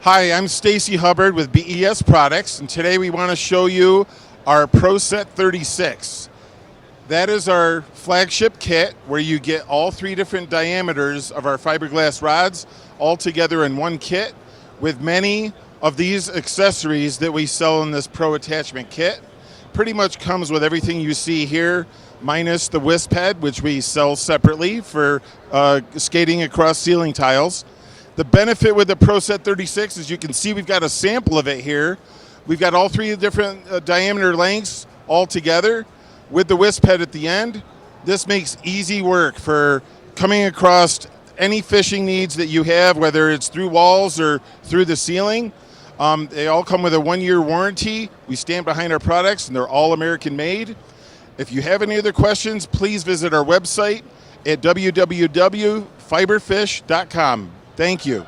Hi, I'm Stacy Hubbard with BES Products, and today we want to show you our ProSet 36. That is our flagship kit where you get all three different diameters of our fiberglass rods all together in one kit with many of these accessories that we sell in this Pro Attachment kit. Pretty much comes with everything you see here, minus the wisp head, which we sell separately for skating across ceiling tiles. The benefit with the ProSet 36 is you can see we've got a sample of it here. We've got all three different diameter lengths all together with the wisp head at the end. This makes easy work for coming across any fishing needs that you have, whether it's through walls or through the ceiling. They all come with a 1-year warranty. We stand behind our products, and they're all American made. If you have any other questions, please visit our website at www.fiberfish.com. Thank you.